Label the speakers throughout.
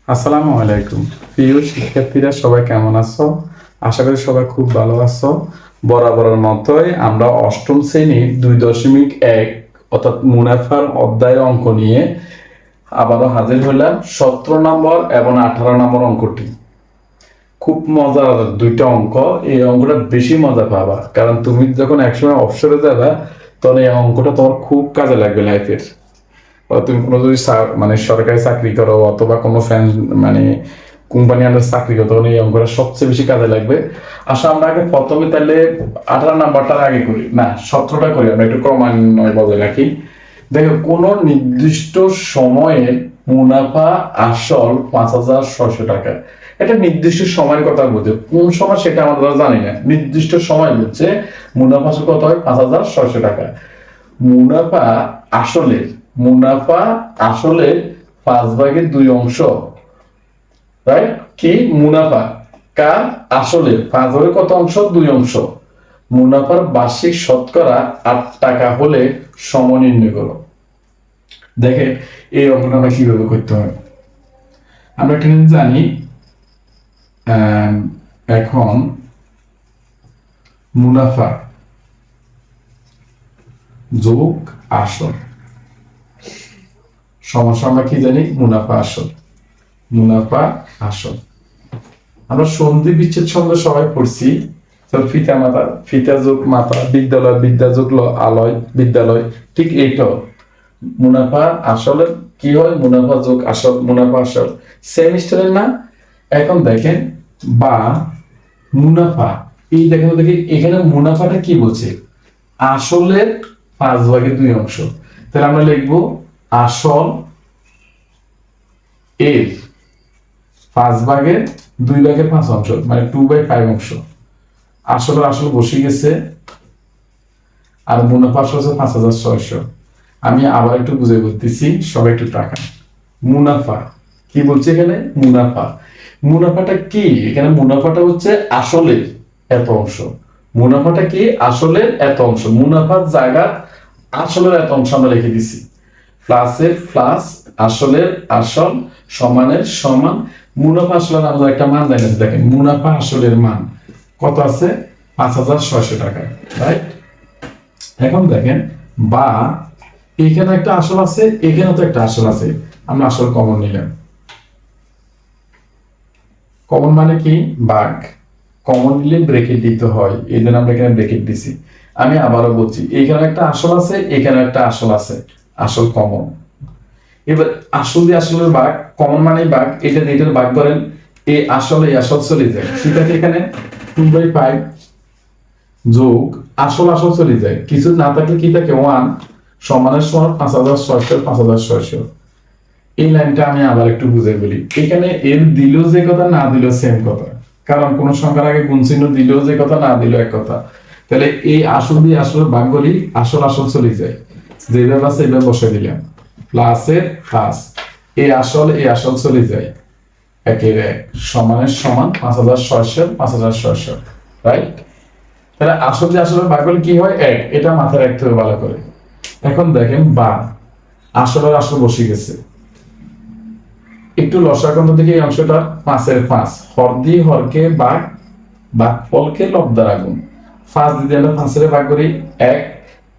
Speaker 1: আসসালামু আলাইকুম। প্রিয় শিক্ষার্থীরা সবাই কেমন আছো? আশা করি সবাই খুব ভালো আছো। বরাবরের মতোই আমরা অষ্টম শ্রেণীর 2.1 অর্থাৎ মুনাফার অধ্যায়ের অঙ্ক নিয়ে আবারও হাজির হলাম। 17 নম্বর এবং 18 নম্বর অঙ্কটি খুব মজার দুইটা অঙ্ক। এই অঙ্কটা বেশি মজা পাবা, কারণ তুমি যখন একসময় অবসরে যাবে তখন এই অঙ্কটা তোমার খুব কাজে লাগবে লাইফের। তুমি কোনো যদি মানে সরকারি চাকরি করো অথবা কোনো মানে কোম্পানি আন্ডার চাকরি করো, তখন এই অঙ্কটা সবচেয়ে বেশি কাজে লাগবে। আসলে আমরা আগে প্রথমে তাহলে 18 নাম্বারটা আগে করি, না 17টা করি, আমরা একটু ক্রমান্বয়ে বজায় রাখি। দেখো, কোন নির্দিষ্ট সময়ের মুনাফা আসল 5,600 টাকা। এটা নির্দিষ্ট সময়ের কথা বলছে, কোন সময় সেটা আমরা জানি না। নির্দিষ্ট সময় বলছে মুনাফা আসল কত হয়, 5,600 টাকা। মুনাফা আসলের মুনাফা আসলে 5/2 অংশ, রাইট? কি মুনাফা কার আসলে 5 কত অংশ, 2 অংশ। মুনাফার বার্ষিক শতকরা 8 টাকা হলে সম নির্ণয় করো। দেখে এই অঙ্কটা আমরা কিভাবে করতে হয়। আমরা একটা জিনিস জানি, এখন মুনাফা যোগ আসল সমস্যা আমরা কি জানি, মুনাফা আসল। মুনাফা আসল আমরা সন্ধি বিচ্ছেদ ছন্দ সবাই পড়ছি। ফিতা মাতা, ফিতা যোগ মাতা, বিদ্যালয়, বিদ্যা যোগ আলয়, বিদ্যালয়। ঠিক এইটাও মুনাফা আসলের কি হয়, মুনাফা যোগ আসল, মুনাফা আসল সেমিস্টারের না। এখন দেখেন বা মুনাফা, এই দেখেন দেখি এখানে মুনাফাটা কি বলছে, আসলের 5/2 অংশ। তাহলে আমরা লিখবো আসল এর 5/2 অংশ, মানে 2/5 অংশ। আসলে আসল বসে গেছে, আর মুনাফা আসল 5,600। আমি আবার একটু বুঝে বলতেছি, সবাই একটু টাকা। মুনাফা কি বলছে এখানে, মুনাফা। মুনাফাটা কি এখানে, মুনাফাটা হচ্ছে আসলের এত অংশ। মুনাফাটা কি আসলের এত অংশ, মুনাফার জায়গা আসলের এত অংশ আমরা লিখে দিছি। প্লাসের প্লাস, আসলের আসল, সমানের সমান। মুনাফা আসলের আমরা একটা মান জানি, দেখেন মুনাফা আসলের মান কত আছে, 5,600 টাকা, রাইট? এখন দেখেন বা এখানে একটা আসল আছে, এখানে তো একটা আসল আছে, আমরা আসল কমন নিলাম। কমন মানে কি, ভাগ। কমন নিলে ব্রেকেট দিতে হয়, এই জন্য আমরা এখানে ব্রেকেট দিছি। আমি আবারও বলছি, এখানে একটা আসল আছে, এখানে একটা আসল আছে, আসল কমন। এবার আসল দিয়ে আসলের ভাগ, কমন মানে ভাগ, এটা দিয়ে এটার ভাগ করেন, এই আসল এই আসল চলে যায়, ঠিক আছে? এখানে 2/5 যোগ আসল আসল চলে যায়, কিছু না থাকলে কি থাকে, 1 সমানের সমান 5,600, 5,600। এই লাইনটা আমি আবার একটু বুঝাই বলি। এখানে এর দিলেও যে কথা, না দিলেও সেম কথা, কারণ কোন সংখ্যার আগে গুণ চিহ্ন দিলেও যে কথা, না দিলেও এক কথা। তাহলে এই আসল দিয়ে আসল ভাগ করি, আসল আসল চলে যায়, যেভাবে আছে এইভাবে বসে দিলাম। প্লাসের প্লাস, এই আসল চলে যায়, একের এক সমানের সমান 5,600, 5,600, রাইট? তাহলে আসল দিয়ে আসলে ভাগ করলে কি হয়, এক। এটা মাথায় রাখতে হবে ভালো করে। এখন দেখেন বা আসলের আসল বসে গেছে, একটু লসাগন্ত থেকে এই অংশটা 5-এর 5, হর দিয়ে হরকে ভাগ, বা ফলকে লব দ্বারা গুণ। 5 যদি আমরা 5-এর ভাগ করি 1,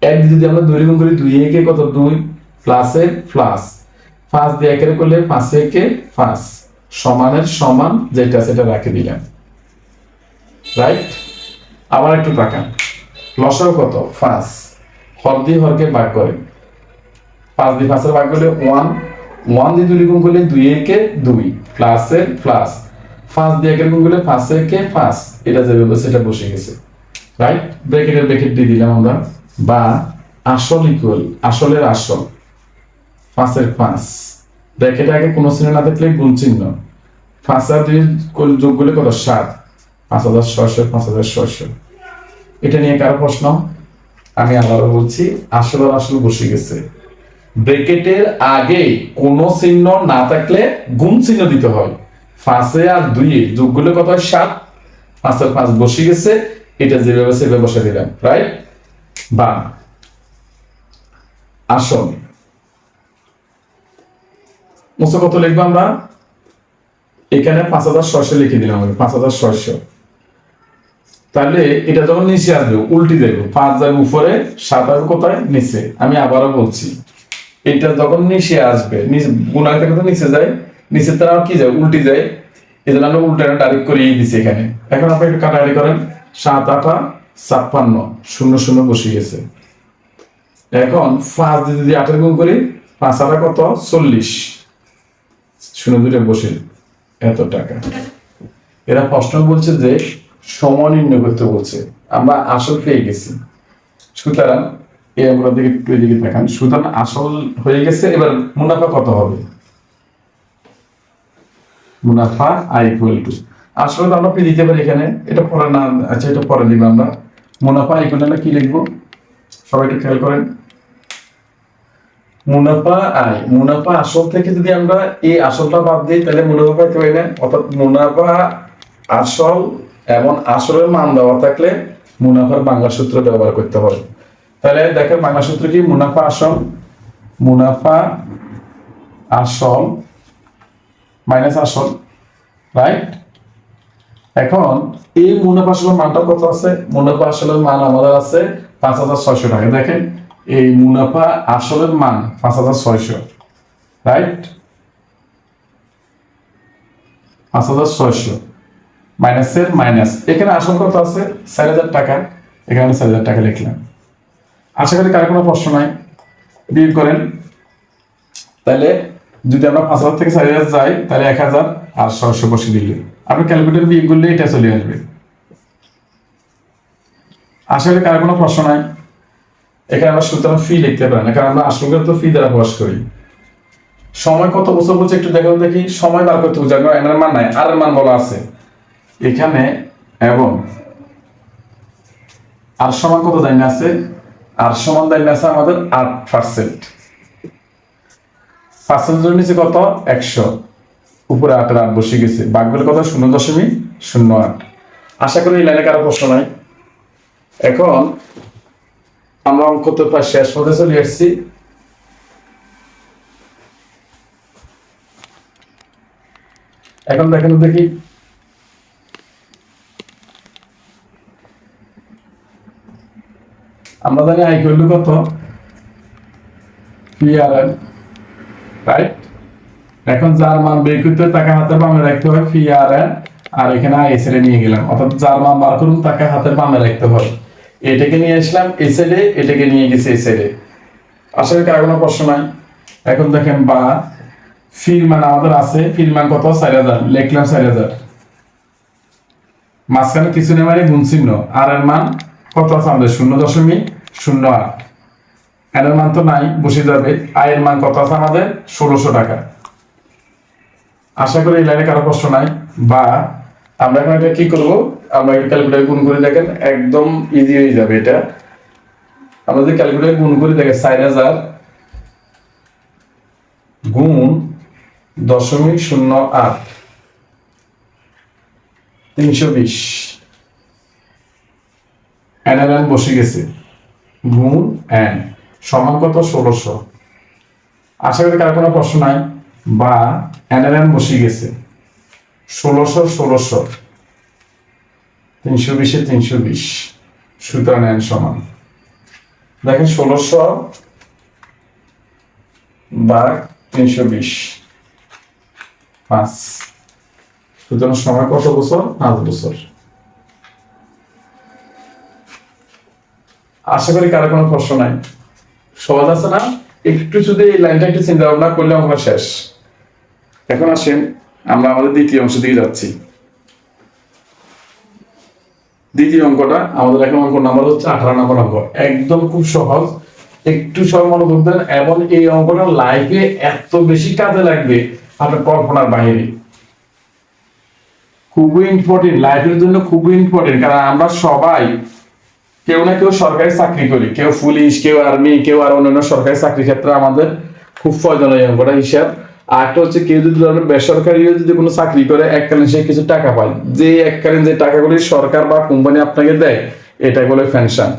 Speaker 1: 1 যদি আমরা 2 গুণ করি 2 একে কত 2, প্লাসের প্লাস, 5 দিয়ে 1 করলে 5 একে 5, সমানের সমান যেটা সেটা রেখে দিলাম, রাইট? আবার একটু তাকান, লসাগু কত 5, হর দিয়ে হরকে ভাগ করে 5 দিয়ে 5-এর ভাগ করলে 1, 1 দিয়ে 2 গুণ করলে 2 একে 2, প্লাসের প্লাস, 5 দিয়ে 1 গুণ করলে 5 একে 5, এটা যেভাবে সেটা বসে গেছে, রাইট? ব্র্যাকেটের ব্র্যাকেট দিয়ে দিলাম আমরা। বা আসল ইকুয়াল আসলের আসল 5-এর 5, ব্র্যাকেটে আগে কোনো চিহ্ন না থাকলে গুণ চিহ্ন, 5 আর 2 যোগ করলে কত 7, 5,600, 5,600। এটা নিয়ে কারো প্রশ্ন? আমি আবারও বলছি, আসল আর আসল বসে গেছে, ব্র্যাকেটের আগে কোনো চিহ্ন না থাকলে গুণ চিহ্ন দিতে হয়। 5 আর 2 যোগ করলে কত হয় 7, 5-এর 5 বসে গেছে, এটা যেভাবে সেভাবে বসে দিলাম, রাইট? বা আসল মুছে কত লিখবো আমরা, এখানে 5,600 লিখে দিলাম আমি, 5,600। তাহলে এটা যখন নিচে আসবে উল্টি দেবো, 5 যাবে উপরে, 7 আসবে কোথায়, নিচে। আমি আবারও বলছি, এটা যখন নিচে আসবে, নিচে গুণার থেকে তো নিচে যায়, নিচে তারা কি যায়, উল্টি যায়। এই জন্য আমরা উল্টাটা ডাইরেক্ট করিয়ে দিচ্ছি এখানে। এখন আপনি একটু কাটাকাটি করেন, 7 8 56, 0 0 বসে গেছে। এখন 5 দিয়ে যদি 8 গুণ করি, 5 8 কত, 40, 0 2 বসে, এত টাকা। এরা প্রশ্ন বলছে যে সময় নির্ণয় করতে বলছে, আমরা আসল পেয়ে গেছি। সুতরাং এই অঙ্কটার দিকে একটু এদিকে দেখান। সুতরাং আসল হয়ে গেছে, এবার মুনাফা কত হবে, মুনাফা আই ইকুয়াল টু, আসলে তো আমরা পেয়ে দিতে পারি এখানে, এটা পরে না, আচ্ছা এটা পরে দিব আমরা। মুনাফা ইকুয়াল টু কি লিখবো, সবাই একটু খেয়াল করেন। মুনাফা আয়, মুনাফা আসল থেকে যদি আমরা এই আসলটা বাদ দিই তাহলে মুনাফা পাইতে পারি না। অর্থাৎ মুনাফা আসল এবং আসলের মান দেওয়া থাকলে মুনাফার বাংলা সূত্র ব্যবহার করতে হবে। তাহলে দেখেন বাংলা সূত্র কি, মুনাফা আসল, মুনাফা আসল মাইনাস আসল, রাইট। এখন এই মুনাফা আসলের মানটা কত আছে, মুনাফা আসলের মান আমাদের আছে 5,600 টাকা। দেখেন এই মুনাফা আসলের মান 5,600, রাইট, 5,600 মাইনাসের মাইনাস, এখানে আসল কত আছে 4,000 টাকা, এখানে 4,000 টাকা লিখলাম। আশা করি কার কোনো প্রশ্ন নাই, বিয়োগ করেন। তাহলে যদি আমরা 5,000 থেকে 4,000 যাই তাহলে 1,000 আর 600 বসে দিলে আপনি ক্যালকুলেটর বিয়োগ করলে এটা চলে আসবে। আশা করি কার কোনো প্রশ্ন নাই। এখানে আমরা সুতরাং ফি লিখতে পারি না, কারণ আমরা আসলে তো ফি দ্বারা প্রকাশ করি। সময় কত বছর বলছে একটু দেখুন, দেখি সময় বার করতে বুঝে, এন এর মান নাই, আর এর মান বলা আছে এখানে, এবং আর সমান কত দাইন আছে, আর সমান দাইন আছে আমাদের 8%, পার্সেন্টের নিচে কত 100, উপরে 8 এর 8 বসে গেছে, ভাগ করলে কত 0.08। আশা করি এই লাইনে কারো প্রশ্ন নাই। এখন আমরা অঙ্ক তো প্রায় শেষ হতে চলে আসছি। এখন দেখেন দেখি, আমরা জানি আই ইকুয়াল টু কত, PRN, রাইট। এখন যার মান বের করতে টাকা হাতের বামে রাখতে হয় PRN, আর এখানে আই সাইডে নিয়ে গেলাম, অর্থাৎ যার মান বার করুন টাকা হাতের বামে রাখতে হয়। এটাকে নিয়ে আসলাম এই সাইডে, এটাকে নিয়ে গেছে এই সাইডে। আসলে কার কোনো প্রশ্ন নাই। এখন দেখেন বা ফির মান আমাদের আছে, ফির মান কত 4,000 লিখলাম, 4,000 মাঝখানে কিছু নেই মানে গুণ চিহ্ন, আর এর মান কত আছে আমাদের 0.08, এর মান তো নাই বসে যাবে। আয়ের মান কত আছে আমাদের 1,600 টাকা। আশা করি এই লাইনে কারো প্রশ্ন নাই। বা আমরা এখন এটা কি করব, আমরা এটা ক্যালকুলেটর গুণ করে দেখেন, একদম ইজি হয়ে যাবে এটা। আমরা যদি ক্যালকুলেটর গুণ করে দেখেন 4,000 গুণ 0.08, 320, এন এর মান বসে গেছে, গুণ এন সমান কত 1,600। আশা করি কার কোনো প্রশ্ন নাই। বা এন এর মান বসে গেছে 1,600, 320 320, সুতরাং এন সমান দেখেন 1,600 বা 320 5, সুতরাং সময় কত বছর, 5 বছর। আশা করি কারো কোনো প্রশ্ন নাই, সহজ আছে না। একটু যদি এই লাইনটা একটু চিন্তা ভাবনা করলে আমরা শেষ। এখন আসেন আমরা আমাদের দ্বিতীয় অংশ দিকে যাচ্ছি। দ্বিতীয় অঙ্কটা আমাদের এখন অঙ্ক নাম্বার হচ্ছে 18 নম্বর অঙ্ক, একদম খুব সহজ, একটু সব মনোযোগ দেন, এবং এই অঙ্কটা লাইফে এত বেশি কাজে লাগবে আপনার কল্পনার বাইরে। খুবই ইম্পর্টেন্ট, লাইফের জন্য খুবই ইম্পর্টেন্ট। কারণ আমরা সবাই কেউ না কেউ সরকারি চাকরি করি, কেউ পুলিশ, কেউ আর্মি, কেউ আর অন্যান্য সরকারি চাকরির ক্ষেত্রে আমাদের খুব প্রয়োজন এই অঙ্কটা হিসাব। আর একটা হচ্ছে কেউ যদি ধরেন বেসরকারি যদি কোনো চাকরি করে এককালীন সে কিছু টাকা পায়, যে এককালীন যে টাকাগুলি সরকার বা কোম্পানি আপনাকে দেয় এটা বলে পেনশন।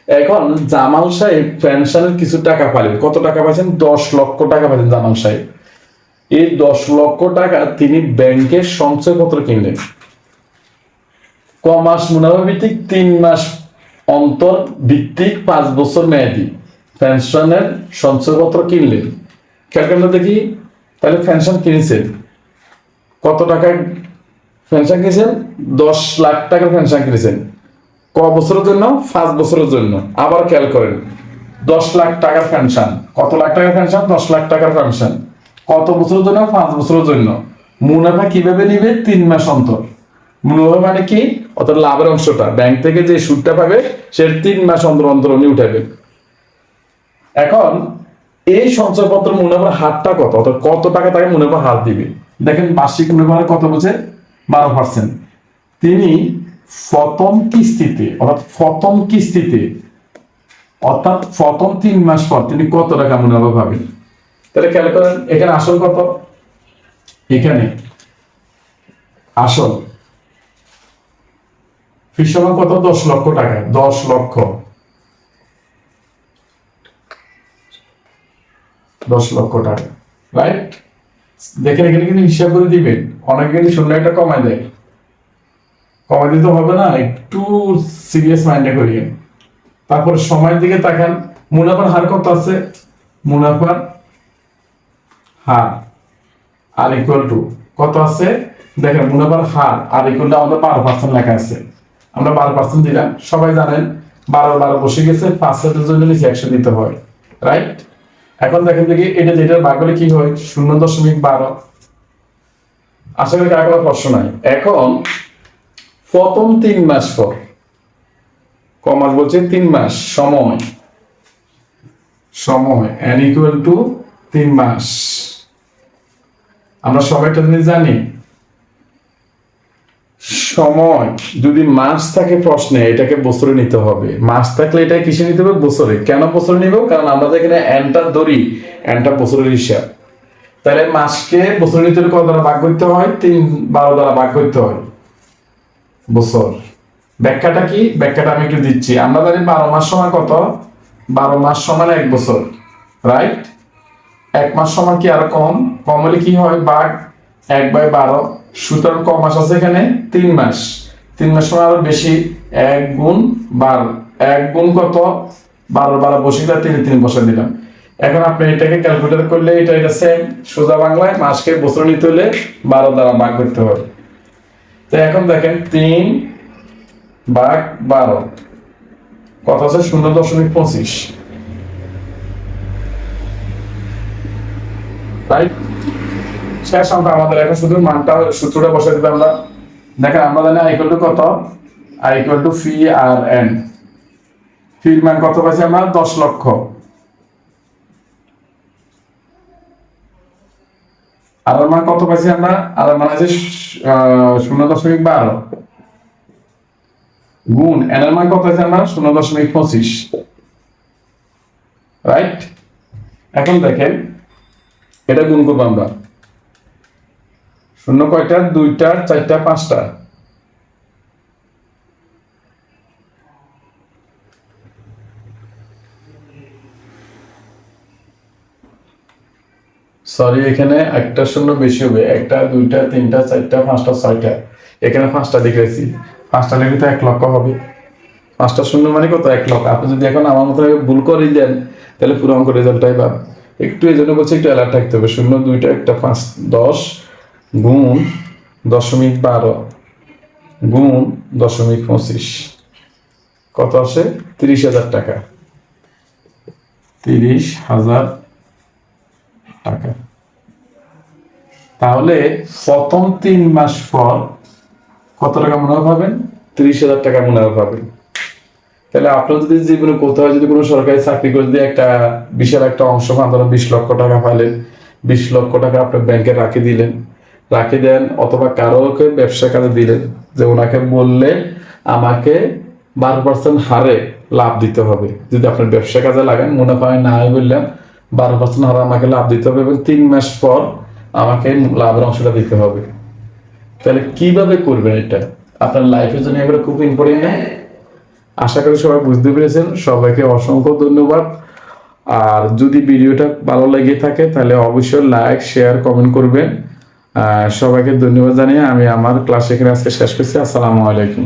Speaker 1: এখন জামাল সাহেব পেনশনের কিছু টাকা পাইলেন, কত টাকা পাইছেন, 10 লক্ষ টাকা পাইছেন জামাল সাহেব। এই 10 লক্ষ টাকা তিনি ব্যাংকের সঞ্চয়পত্র কিনলেন। কমাস মুনাফা ভিত্তিক 3 মাস অন্তর ভিত্তিক 5 বছর মেয়াদি পেনশনের সঞ্চয়পত্র কিনলেন। খেয়াল দেখি, তাহলে পেনশন কিনেছেন কত টাকায়? পেনশন কিনেছেন 10 লাখ টাকার পেনশন কিনেছেন। ক বছরের জন্য? 5 বছরের জন্য। আবার খেয়াল করেন, 10 লাখ টাকার পেনশন। কত লাখ টাকার পেনশন? 10 লাখ টাকার পেনশন। কত বছরের জন্য? 5 বছরের জন্য। মুনাফা কিভাবে নিবে? 3 মাস অন্তর। মুনাফা মানে কি? অর্থাৎ লাভের অংশটা ব্যাংক থেকে যে সুদটা পাবে সে 3 মাস অন্তর অন্তর উনি উঠাবে। এখন এই সঞ্চয়পত্র মুনাফার হারটা কত, অর্থাৎ কত টাকা তাকে মুনাফার হার দিবে? দেখেন বার্ষিক মুনাফার কত বলছে? 12%। তিনি প্রথম কিস্তিতে অর্থাৎ প্রথম 3 মাস পর তিনি কত টাকা মুনাফা পাবেন? তাহলে খেয়াল করেন, এখানে আসল কত? এখানে আসল ফিস সমান কত? 10 লক্ষ টাকা। 10 লক্ষ, 10 লক্ষ টাকা, রাইট? দেখেন এখানে কিন্তু হিসাব করে দিবেন। অনেকে কিন্তু 0 একটা কমায় দেয়। কমায় দিতে হবে না, একটু সিরিয়াস মাইন্ডে করিয়েন। তারপর সময়ের দিকে তাকান, মুনাফার হার কত আছে? মুনাফার হার আর ইকুয়াল টু কত আছে? দেখেন মুনাফার হার আর ইকুয়াল টু আমাদের 12% লেখা আছে। আমরা 12% দিলাম। সবাই জানেন 12 বসে গেছে, 5 জন্য নিচে 100 দিতে হয়, রাইট? এখন দেখেন দেখি এটা যেটা ভাগ করলে কি হয়? 0.12। আশা করি কার কোনো প্রশ্ন নাই। এখন প্রথম 3 মাস পর, কমাস বলছে 3 মাস, সময় n ইকুয়াল টু 3 মাস। আমরা সবাই একটা জিনিস জানি, সময় যদি মাস থাকে প্রশ্নে এটাকে বছরে নিতে হবে। মাস থাকলে এটা কিসে নিতে হবে? বছরে। কেন বছরে নিব? কারণ আমরা যেখানে এনটা ধরি, এনটা বছরের হিসাব। তাহলে মাসকে বছরে নিতে হলে কত দ্বারা ভাগ করতে হয়? 12 দ্বারা ভাগ করতে হয় বছর। ব্যাখ্যাটা কি? ব্যাখ্যাটা আমি একটু দিচ্ছি। আমরা জানি 12 মাস সমান কত? 12 মাস সমান 1 বছর, রাইট? 1 মাস সমান কি আরো কম? কম হলে কি হয়? ভাগ 1/12। সুতরাং ক মাস আছে এখানে? 3 মাস। 3 মাস সমান আরো বেশি, 1 গুণ 12। 1 গুণ কত? 12 বসে দিলাম, 3 বসে দিলাম। এখন আপনি এটাকে ক্যালকুলেটর করলে এটা সেম। সোজা বাংলায় মাসকে বছর নিতে হলে 12 দ্বারা ভাগ করতে হবে। তো এখন দেখেন 3/12 কত আছে? 0.25, রাইট? শেষ সংখ্যা আমাদের। এখন শুধু মানটা, সূত্রটা বসাই দিবে আমরা। দেখেন আমরা জানি আই ইকুয়াল টু কত? I equal to phi R N. ফির মান কত পাইছি আমরা? 10 লক্ষ। আর মান কত পাইছি আমরা? আর মান আছে 0.12 গুণ এন এর মান কত আছে আমরা? 0.25, রাইট? এখন দেখেন এটা গুণ করবো আমরা। 0 কয়টা? 2টা, 4টা, 5টা। সরি, এখানে একটা 0 বেশি হবে। 1টা, 2টা, 3টা, 4টা, 5টা, 6টা। এখানে 5টা লিখেছি। 5টা লিখে তো 1 লক্ষ হবে। 5টা 0 মানে কত? 1 লক্ষ। আপনি যদি এখন আমার মতো ভুল করে দেন তাহলে পুরো অঙ্ক রেজাল্টটাই পাবেন। একটু এই জন্য বলছি একটু অ্যালার্ট থাকতে হবে। 0, 2টা, 1টা, 5, 10 গুণ 0.12 গুণ 0.25 কত আসে? 30,000 টাকা। 30,000 টাকা। তাহলে প্রথম 3 মাস পর কত টাকা মুনাফা পাবেন? 30,000 টাকা মুনাফা পাবেন। তাহলে আপনার যদি জীবনে কোথাও যদি কোনো সরকারি চাকরি করে যদি একটা বিশাল একটা অংশ পান, ধরো 20 লক্ষ টাকা পাইলেন, 20 লক্ষ টাকা আপনার ব্যাংকে রাখি দেন, অথবা কারোকে ব্যবসা কাজে দিলেন, যে ওনাকে বললে আমাকে 12% হারে লাভ দিতে হবে। যদি আপনার ব্যবসা কাজে লাগান, মুনাফা না হয় বললাম 12% হারে আমাকে লাভ দিতে হবে এবং 3 মাস পর আমাকে লাভের অংশটা দিতে হবে। তাহলে কিভাবে করবেন এটা? আপনার লাইফের জন্য এগুলো খুব ইম্পর্টেন্ট। আশা করি সবাই বুঝতে পেরেছেন। সবাইকে অসংখ্য ধন্যবাদ। আর যদি ভিডিওটা ভালো লেগে থাকে তাহলে অবশ্যই লাইক শেয়ার কমেন্ট করবেন। সবাইকে ধন্যবাদ জানিয়ে আমি আমার ক্লাস এখানে আজকে শেষ করছি। আসসালামু আলাইকুম।